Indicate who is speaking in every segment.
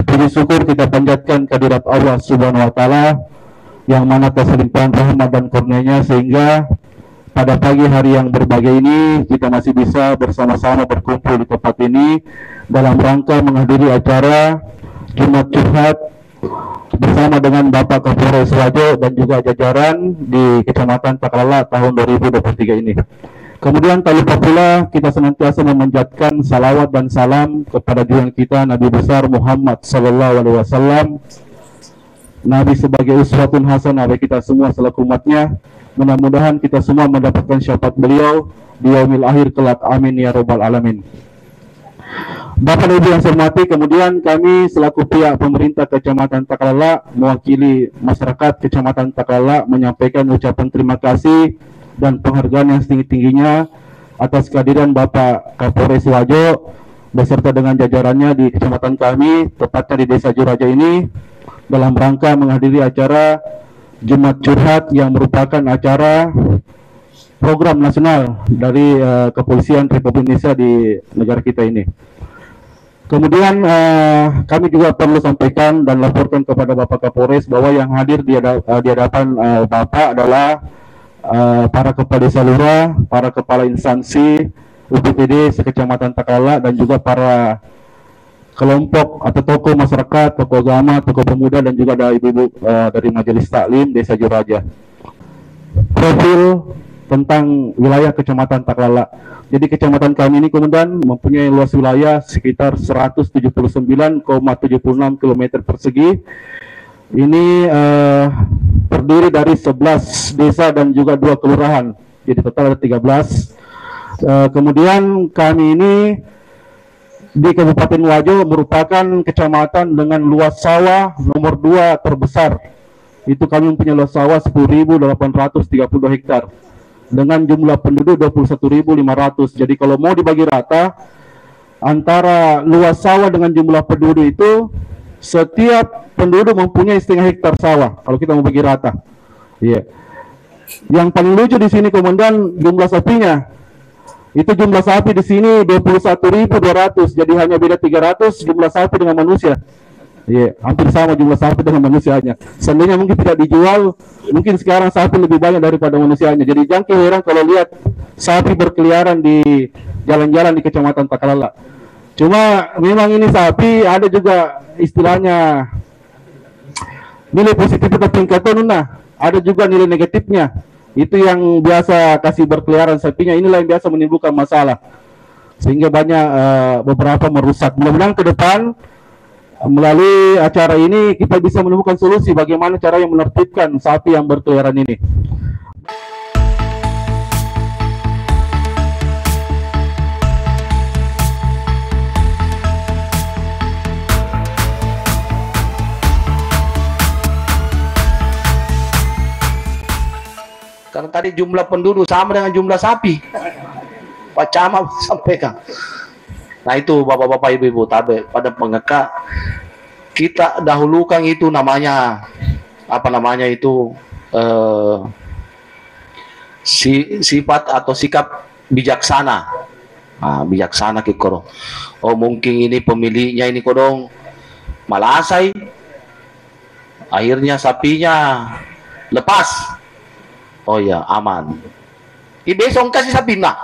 Speaker 1: Puji syukur kita panjatkan kehadirat Allah Subhanahu wa taala yang mana atas limpahan rahmat dan kurnia-Nya sehingga pada pagi hari yang berbahagia ini kita masih bisa bersama-sama berkumpul di tempat ini dalam rangka menghadiri acara Jumat Curhat bersama dengan Bapak Kapolres Wajo dan juga jajaran di Kecamatan Takalala tahun 2023 ini. Kemudian tak lupa pula kita senantiasa memanjatkan salawat dan salam kepada junjungan kita Nabi besar Muhammad Sallallahu Alaihi Wasallam, Nabi sebagai uswatun hasanah bagi kita semua selaku umatnya. Mudah-mudahan kita semua mendapatkan syafaat beliau di yaumil akhir kelak. Amin ya robbal alamin. Bapak dan Ibu yang saya hormati, kemudian kami selaku pihak pemerintah Kecamatan Takalala mewakili masyarakat Kecamatan Takalala menyampaikan ucapan terima kasih dan penghargaan yang setinggi-tingginya atas kehadiran Bapak Kapolres Wajo beserta dengan jajarannya di kecamatan kami, tepatnya di Desa Juraja ini, dalam rangka menghadiri acara Jumat Curhat yang merupakan acara program nasional dari Kepolisian Republik Indonesia di negara kita ini. Kemudian kami juga perlu sampaikan dan laporkan kepada Bapak Kapolres bahwa yang hadir di hadapan Bapak adalah para kepala desa lurah, para kepala instansi UPTD sekecamatan Takalala dan juga para kelompok atau tokoh masyarakat, tokoh agama, tokoh pemuda dan juga ada ibu-ibu dari Majelis Taklim Desa Juraja. Profil tentang wilayah Kecamatan Takalala. Jadi kecamatan kami ini kemudian mempunyai luas wilayah sekitar 179,76 km persegi. Ini terdiri dari 11 desa dan juga 2 kelurahan. Jadi total ada 13. Kemudian kami ini di Kabupaten Wajo merupakan kecamatan dengan luas sawah nomor 2 terbesar. Itu kami mempunyai luas sawah 10.832 hektar. Dengan jumlah penduduk 21.500. Jadi kalau mau dibagi rata antara luas sawah dengan jumlah penduduk itu, setiap penduduk mempunyai setengah hektar sawah kalau kita mau bagi rata. Iya. Yang paling lucu di sini komandan jumlah sapinya. Itu jumlah sapi di sini 21.200. Jadi hanya beda 300 jumlah sapi dengan manusia. Iya, hampir sama jumlah sapi dengan manusianya. Seandainya mungkin tidak dijual, mungkin sekarang sapi lebih banyak daripada manusianya. Jadi jangan heran kalau lihat sapi berkeliaran di jalan-jalan di Kecamatan Takalala. Cuma memang ini sapi ada juga istilahnya nilai positif tingkatnya, nah ada juga nilai negatifnya. Itu yang biasa kasih berkeliaran sapinya, inilah yang biasa menimbulkan masalah sehingga banyak beberapa merusak. Mudah-mudahan ke depan melalui acara ini kita bisa menemukan solusi bagaimana cara yang menertibkan sapi yang berkeliaran ini.
Speaker 2: Karena tadi jumlah penduduk sama dengan jumlah sapi. Pak Camat sampaikan. Nah itu bapak-bapak ibu-ibu tabe pada pengeka kita dahulukan itu namanya apa namanya itu sifat atau sikap bijaksana. Nah, bijaksana kikoro. Oh mungkin ini pemiliknya ini kodong malasai. Akhirnya sapinya lepas. Oh ya aman. Besok kasih sapi nak.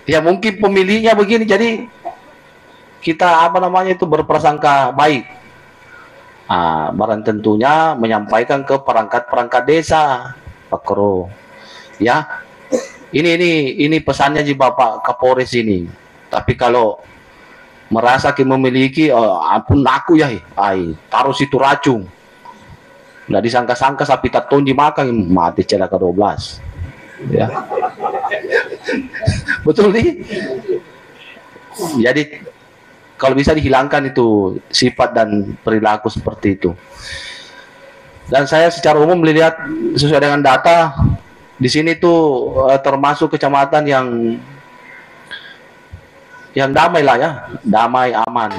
Speaker 2: Ya mungkin pemiliknya begini, jadi kita apa namanya itu berprasangka baik. Barang tentunya menyampaikan ke perangkat-perangkat desa, Pak Kro. Ya, ini pesannya di Bapak Kapolres ini. Tapi kalau merasa memiliki, ampun aku ya, taruh situ racun. Nggak disangka-sangka sapi taton dimakan, mati celaka 12. Ya. Betul nih. Jadi kalau bisa dihilangkan itu sifat dan perilaku seperti itu. Dan saya secara umum melihat sesuai dengan data di sini tuh termasuk kecamatan yang damai lah ya, damai aman.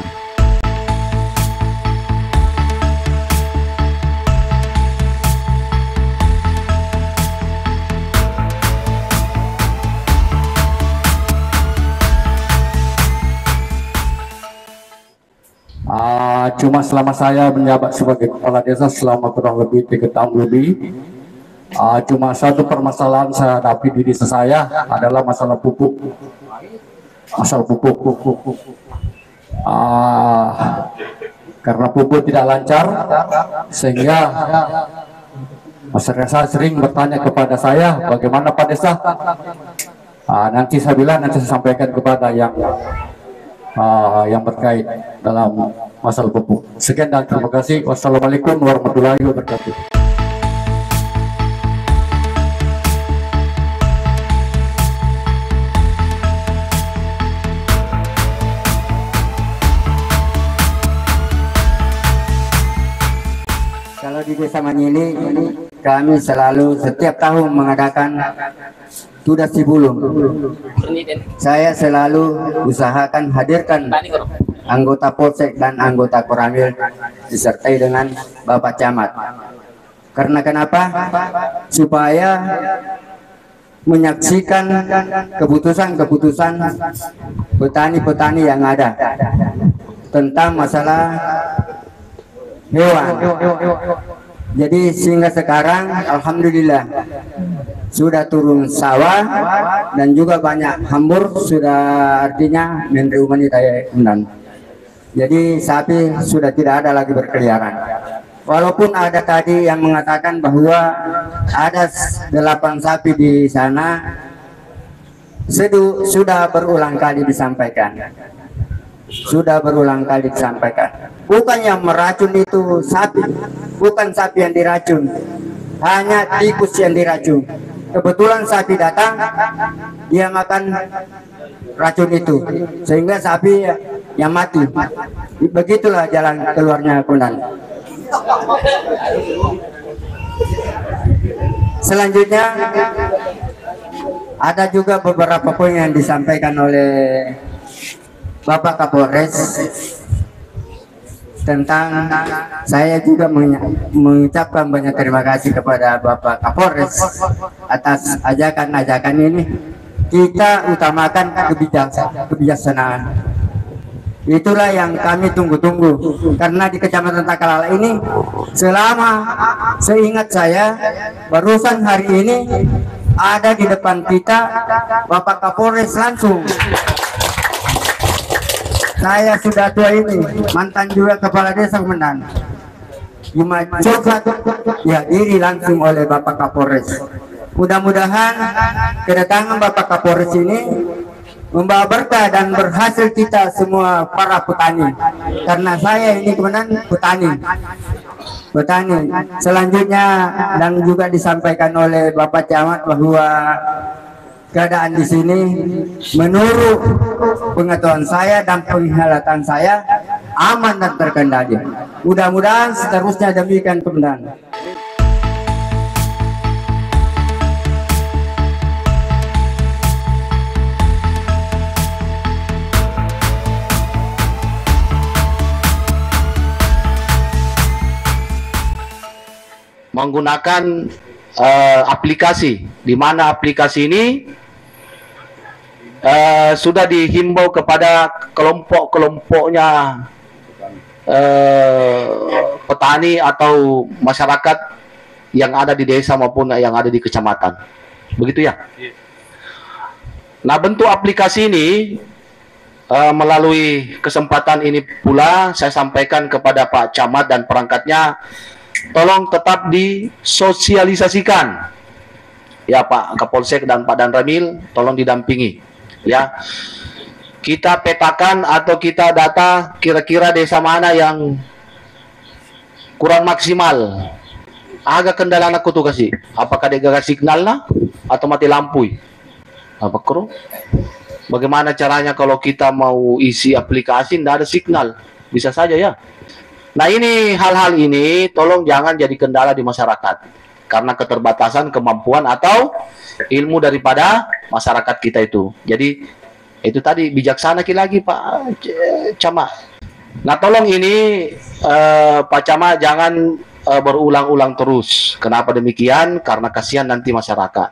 Speaker 3: Cuma selama saya menjabat sebagai kepala desa selama kurang lebih 3 tahun lebih, cuma satu permasalahan saya hadapi di desa saya adalah masalah pupuk. Masalah pupuk. Karena pupuk tidak lancar, sehingga masyarakat saya sering bertanya kepada saya, bagaimana Pak Desa? Nanti saya bilang, nanti saya sampaikan kepada yang terkait dalam masalah pupuk. Sekian dan terima kasih. Wassalamualaikum warahmatullahi wabarakatuh.
Speaker 4: Kalau di Desa Manyili kami selalu setiap tahun mengadakan Tudas Cibulung. Saya selalu usahakan hadirkan anggota Polsek dan anggota Koramil disertai dengan Bapak Camat. Karena kenapa? Supaya menyaksikan keputusan-keputusan petani-petani yang ada tentang masalah hewan. Jadi sehingga sekarang alhamdulillah sudah turun sawah dan juga banyak hambur, sudah artinya menrumani daya undang. Jadi sapi sudah tidak ada lagi berkeliaran. Walaupun ada tadi yang mengatakan bahwa ada 8 sapi di sana, sudah berulang kali disampaikan. Sudah berulang kali disampaikan. Bukan yang meracun itu sapi, bukan sapi yang diracun, hanya tikus yang diracun. Kebetulan sapi datang, dia makan racun itu, sehingga sapi yang mati. Begitulah jalan keluarnya Komandan. Selanjutnya ada juga beberapa poin yang disampaikan oleh Bapak Kapolres tentang, saya juga mengucapkan banyak terima kasih kepada Bapak Kapolres atas ajakan-ajakan ini. Kita utamakan kebijaksanaan. Itulah yang kami tunggu-tunggu, karena di Kecamatan Takalala ini selama seingat saya barusan hari ini ada di depan kita Bapak Kapolres langsung. Saya sudah tua ini, mantan juga kepala desa Komandan. Cuma coba ya diri langsung oleh Bapak Kapolres. Mudah-mudahan kedatangan Bapak Kapolres ini membawa berkah dan berhasil kita semua para petani. Karena saya ini Komandan petani. Selanjutnya dan juga disampaikan oleh Bapak Camat bahwa keadaan di sini menurut pengetahuan saya dan penglihatan saya aman dan terkendali. Mudah-mudahan seterusnya demikian Komandan.
Speaker 2: Menggunakan aplikasi, di mana aplikasi ini sudah dihimbau kepada kelompok-kelompoknya petani atau masyarakat yang ada di desa maupun yang ada di kecamatan, begitu ya. Nah, bentuk aplikasi ini melalui kesempatan ini pula saya sampaikan kepada Pak Camat dan perangkatnya, tolong tetap disosialisasikan ya Pak Kapolsek dan Pak Danramil, tolong didampingi ya. Kita petakan atau kita data kira-kira desa mana yang kurang maksimal. Agak kendala aku tuh kasih, apakah dia gagal signal lah atau mati lampu apa kru? Bagaimana caranya kalau kita mau isi aplikasi tidak ada signal, bisa saja ya. Nah, ini hal-hal ini tolong jangan jadi kendala di masyarakat karena keterbatasan kemampuan atau ilmu daripada masyarakat kita itu. Jadi itu tadi bijaksana lagi Pak Camat. Nah, tolong ini Pak Camat jangan berulang-ulang terus. Kenapa demikian? Karena kasihan nanti masyarakat.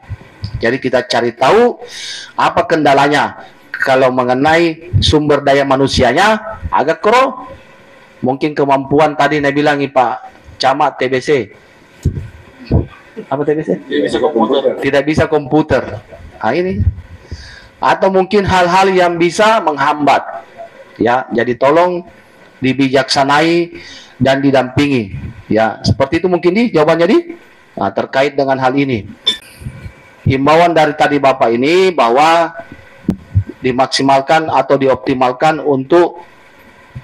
Speaker 2: Jadi kita cari tahu apa kendalanya. Kalau mengenai sumber daya manusianya agak Mungkin kemampuan tadi saya bilang Pak Camat TBC. Apa TBC? Tidak bisa komputer. Nah, ini. Atau mungkin hal-hal yang bisa menghambat. Ya, jadi tolong dibijaksanai dan didampingi. Ya, seperti itu mungkin jawabannya Nah, terkait dengan hal ini. Himbauan dari tadi Bapak ini bahwa dimaksimalkan atau dioptimalkan untuk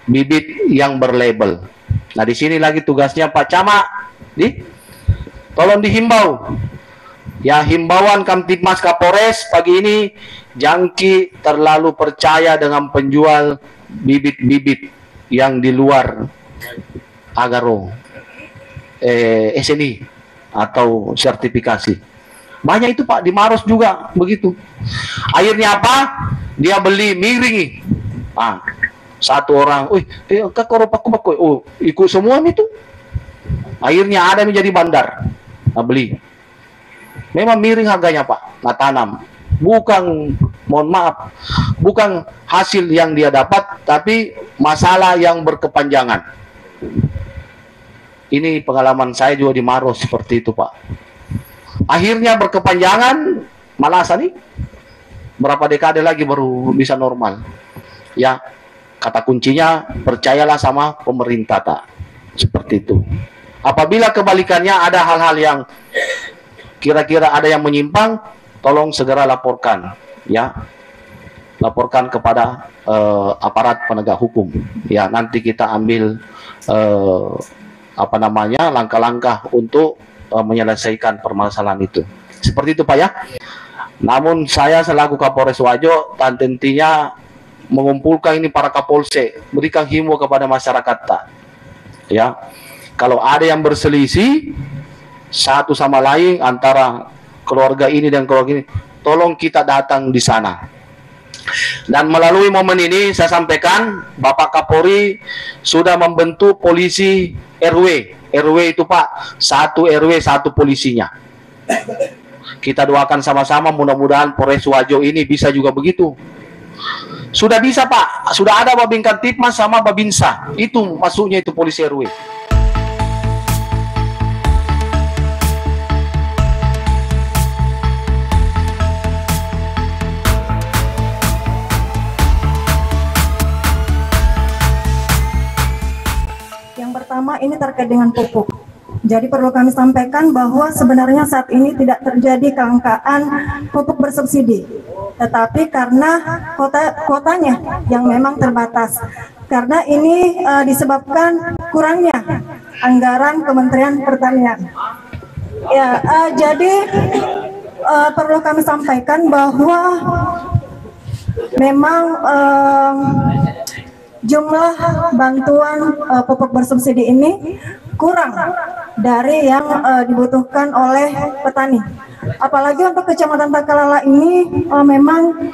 Speaker 2: bibit yang berlabel. Nah, di sini lagi tugasnya Pak Camat. Tolong dihimbau. Ya, himbauan Kamtibmas Kapolres pagi ini, jangki terlalu percaya dengan penjual bibit-bibit yang di luar Agaro, SNI atau sertifikasi. Banyak itu Pak, di Maros juga begitu. Akhirnya apa? Dia beli miring. Satu orang, ikut semua itu. Akhirnya ada yang menjadi bandar. Beli. Memang miring harganya Pak, nggak tanam. Bukan, mohon maaf, bukan hasil yang dia dapat, tapi masalah yang berkepanjangan. Ini pengalaman saya juga di Maros seperti itu Pak. Akhirnya berkepanjangan, malasan nih. Berapa dekade lagi baru bisa normal. Ya, kata kuncinya percayalah sama pemerintah tak. Seperti itu. Apabila kebalikannya ada hal-hal yang kira-kira ada yang menyimpang, tolong segera laporkan, ya. Laporkan kepada aparat penegak hukum. Ya, nanti kita ambil langkah-langkah untuk menyelesaikan permasalahan itu. Seperti itu Pak ya. Namun saya selaku Kapolres Wajo dan tentunya mengumpulkan ini para Kapolsek, berikan himbau kepada masyarakat tak. Ya. Kalau ada yang berselisih satu sama lain antara keluarga ini dan keluarga ini, tolong kita datang di sana. Dan melalui momen ini saya sampaikan, Bapak Kapolri sudah membentuk polisi RW. RW itu Pak, satu RW satu polisinya. Kita doakan sama-sama, mudah-mudahan Polres Wajo ini bisa juga begitu. Sudah bisa Pak, sudah ada Babin Kamtibmas sama Babinsa. Itu masuknya itu polisi RW.
Speaker 5: Pertama, ini terkait dengan pupuk. Jadi perlu kami sampaikan bahwa sebenarnya saat ini tidak terjadi kelangkaan pupuk bersubsidi, tetapi karena kuotanya yang memang terbatas. Karena ini disebabkan kurangnya anggaran Kementerian Pertanian. Ya, jadi perlu kami sampaikan bahwa memang jumlah bantuan pupuk bersubsidi ini kurang dari yang dibutuhkan oleh petani. Apalagi untuk Kecamatan Takalala ini memang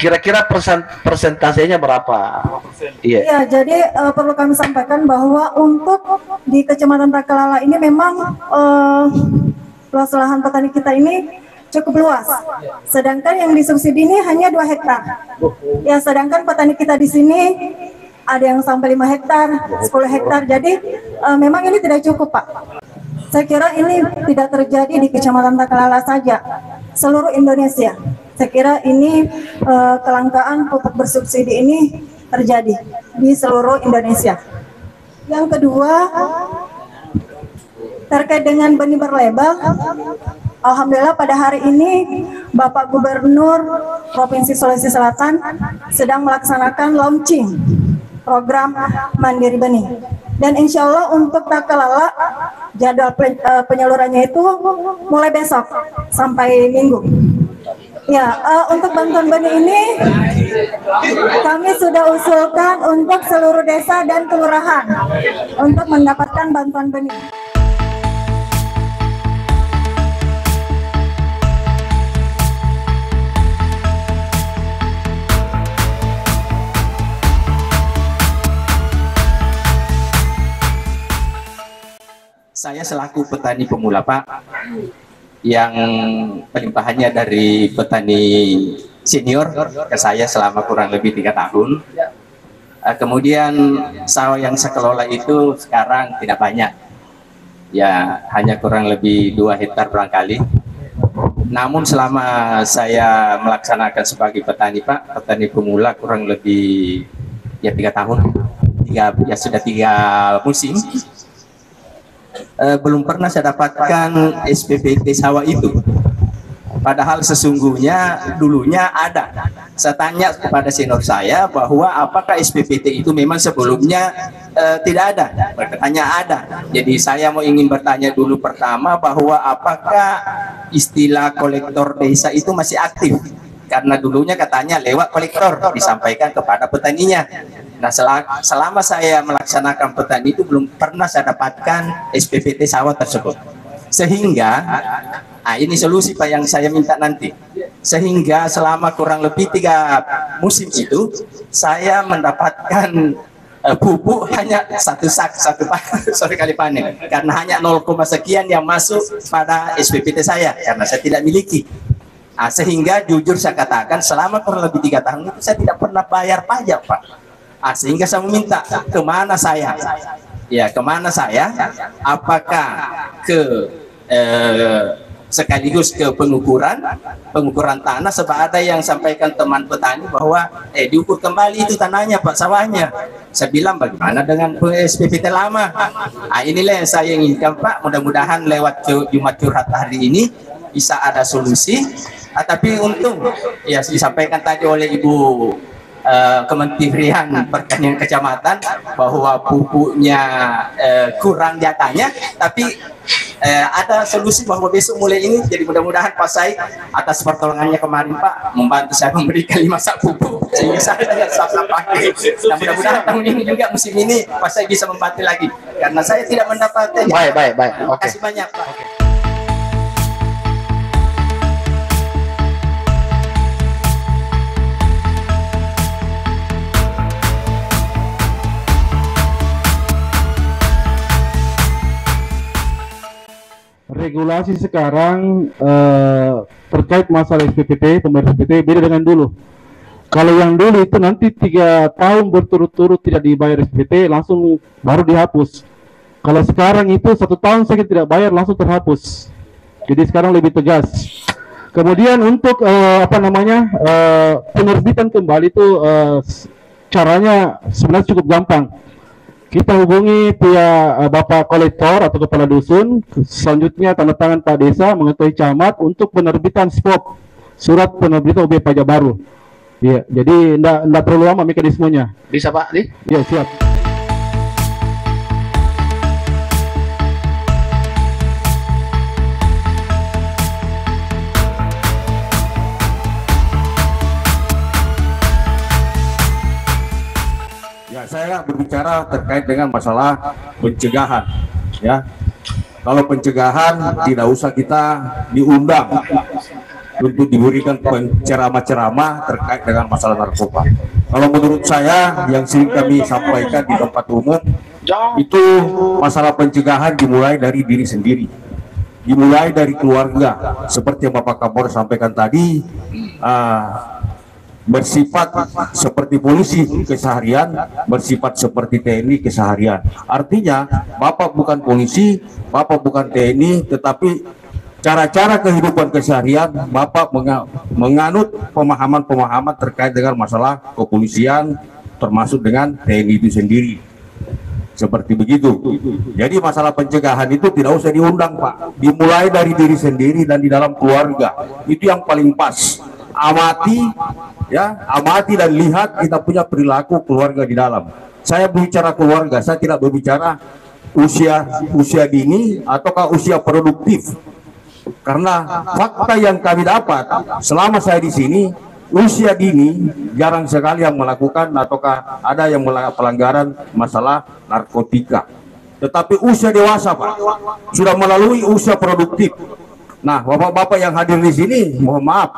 Speaker 2: kira-kira persentasenya berapa? Iya.
Speaker 5: Iya, jadi perlu kami sampaikan bahwa untuk di Kecamatan Takalala ini memang luas lahan petani kita ini cukup luas. Sedangkan yang disubsidi ini hanya 2 hektar. Ya, sedangkan petani kita di sini ada yang sampai 5 hektar, 10 hektar. Jadi memang ini tidak cukup, Pak. Saya kira ini tidak terjadi di Kecamatan Takalala saja, seluruh Indonesia. Saya kira ini kelangkaan pupuk bersubsidi ini terjadi di seluruh Indonesia. Yang kedua, terkait dengan benih berlabel, alhamdulillah pada hari ini Bapak Gubernur Provinsi Sulawesi Selatan sedang melaksanakan launching program Mandiri Benih. Dan insya Allah untuk Takalala jadwal penyalurannya itu mulai besok sampai Minggu. Ya, untuk bantuan benih ini kami sudah usulkan untuk seluruh desa dan kelurahan untuk mendapatkan bantuan benih.
Speaker 6: Saya selaku petani pemula Pak, yang pelimpahannya dari petani senior ke saya selama kurang lebih 3 tahun. Kemudian sawah yang saya kelola itu sekarang tidak banyak, ya hanya kurang lebih 2 hektar barangkali. Namun selama saya melaksanakan sebagai petani Pak, petani pemula kurang lebih ya 3 tahun, sudah 3 musim, belum pernah saya dapatkan SPPT sawah itu. Padahal sesungguhnya dulunya ada. Saya tanya kepada senior saya bahwa apakah SPPT itu memang sebelumnya tidak ada. Bertanya ada. Jadi saya ingin bertanya dulu pertama bahwa apakah istilah kolektor desa itu masih aktif. Karena dulunya katanya lewat kolektor disampaikan kepada petaninya. Nah selama saya melaksanakan petani itu belum pernah saya dapatkan SPPT sawah tersebut. Sehingga ini solusi Pak yang saya minta nanti. Sehingga selama kurang lebih 3 musim itu saya mendapatkan pupuk hanya 1 sak, 1 kali panen, karena hanya 0, sekian yang masuk pada SPPT saya karena saya tidak miliki. Sehingga jujur saya katakan selama kurang lebih 3 tahun itu saya tidak pernah bayar pajak Pak. Sehingga saya meminta kemana saya? Ya kemana saya? Apakah ke sekaligus ke pengukuran tanah, sebab ada yang sampaikan teman petani bahwa diukur kembali itu tanahnya Pak, sawahnya. Saya bilang bagaimana dengan SPPT lama? Inilah yang saya inginkan Pak, mudah-mudahan lewat Jumat Curhat hari ini bisa ada solusi. Tapi untung ya disampaikan tadi oleh Ibu Kementerian Pertanian Kecamatan bahwa pupuknya kurang jatahnya, tapi ada solusi bahwa besok mulai ini. Jadi mudah-mudahan Pak Said atas pertolongannya kemarin Pak membantu saya memberikan 5 sak pupuk sehingga saya tidak susah pakai. Dan mudah-mudahan tahun ini juga musim ini Pak Said bisa membantu lagi karena saya tidak mendapatkan.
Speaker 2: Baik.
Speaker 6: Terima kasih banyak Pak.
Speaker 1: Regulasi sekarang terkait masalah SPPT, pembayaran SPPT beda dengan dulu. Kalau yang dulu itu nanti 3 tahun berturut-turut tidak dibayar SPPT langsung baru dihapus. Kalau sekarang itu 1 tahun saja tidak bayar langsung terhapus. Jadi sekarang lebih tegas. Kemudian untuk penerbitan kembali itu caranya sebenarnya cukup gampang. Kita hubungi pihak Bapak Kolektor atau Kepala Dusun, selanjutnya tanda tangan Pak Desa mengetahui camat untuk penerbitan SPOP, surat penerbitan OB pajak baru. Iya, jadi enggak terlalu lama mekanismenya.
Speaker 2: Bisa Pak, Di?
Speaker 1: Iya, siap.
Speaker 3: Saya berbicara terkait dengan masalah pencegahan, ya. Kalau pencegahan tidak usah kita diundang untuk diberikan ceramah-ceramah terkait dengan masalah narkoba. Kalau menurut saya yang sering kami sampaikan di tempat umum itu masalah pencegahan dimulai dari diri sendiri, dimulai dari keluarga. Seperti yang Bapak Kapolres sampaikan tadi, bersifat seperti polisi keseharian, bersifat seperti TNI keseharian. Artinya Bapak bukan polisi, Bapak bukan TNI, tetapi cara-cara kehidupan keseharian Bapak menganut pemahaman-pemahaman terkait dengan masalah kepolisian, termasuk dengan TNI itu sendiri. Seperti begitu. Jadi masalah pencegahan itu tidak usah diundang Pak, dimulai dari diri sendiri dan di dalam keluarga. Itu yang paling pas. Amati dan lihat kita punya perilaku keluarga di dalam. Saya berbicara keluarga, saya tidak berbicara usia dini ataukah usia produktif. Karena fakta yang kami dapat selama saya di sini, usia dini jarang sekali yang melakukan ataukah ada yang melakukan pelanggaran masalah narkotika. Tetapi usia dewasa Pak sudah melalui usia produktif. Nah, bapak-bapak yang hadir di sini, mohon maaf,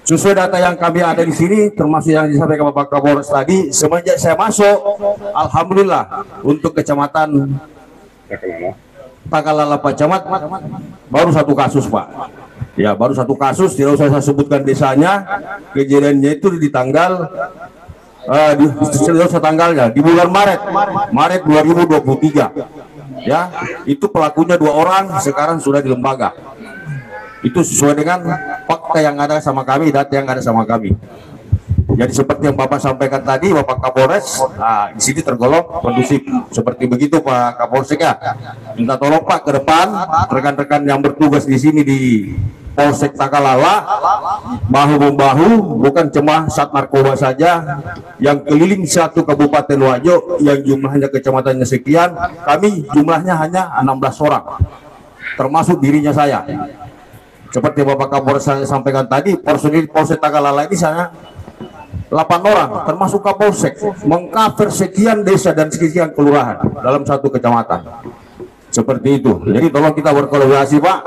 Speaker 3: sesuai data yang kami ada di sini, termasuk yang disampaikan Bapak Kapolres tadi, semenjak saya masuk, alhamdulillah untuk kecamatan Takalala Pak Camat baru 1 kasus Pak. Ya, baru 1 kasus, tidak usah saya sebutkan desanya. Kejadiannya itu di tanggal
Speaker 7: tanggalnya di bulan Maret 2023 ya, itu pelakunya 2 orang, sekarang sudah di lembaga. Itu sesuai dengan fakta yang ada sama kami, data yang ada sama kami. Jadi seperti yang Bapak sampaikan tadi, Bapak Kapolres, di sini tergolong kondusif. Seperti begitu Pak Kapolsek ya. Minta tolong Pak ke depan rekan-rekan yang bertugas di sini di Polsek Takalala bahu-membahu, bukan cuma Sat Narkoba saja yang keliling satu Kabupaten Wajo yang jumlahnya kecamatannya sekian, kami jumlahnya hanya 16 orang, termasuk dirinya saya. Seperti Bapak Kapolres saya sampaikan tadi, personil Polsek Takalala ini saya 8 orang, termasuk Kapolsek, mengcover sekian desa dan sekian kelurahan dalam satu kecamatan. Seperti itu. Jadi tolong kita berkolaborasi Pak.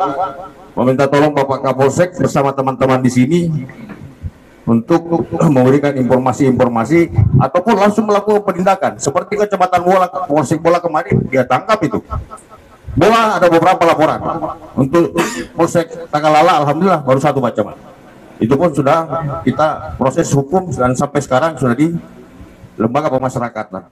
Speaker 7: Meminta tolong Bapak Kapolsek bersama teman-teman di sini untuk memberikan informasi-informasi ataupun langsung melakukan penindakan. Seperti kecamatan Bola, Polsek Bola kemarin dia tangkap itu. Bola ada beberapa laporan. Untuk Polsek Takalala alhamdulillah baru 1 macam. Itu pun sudah kita proses hukum dan sampai sekarang sudah di lembaga pemasyarakatan.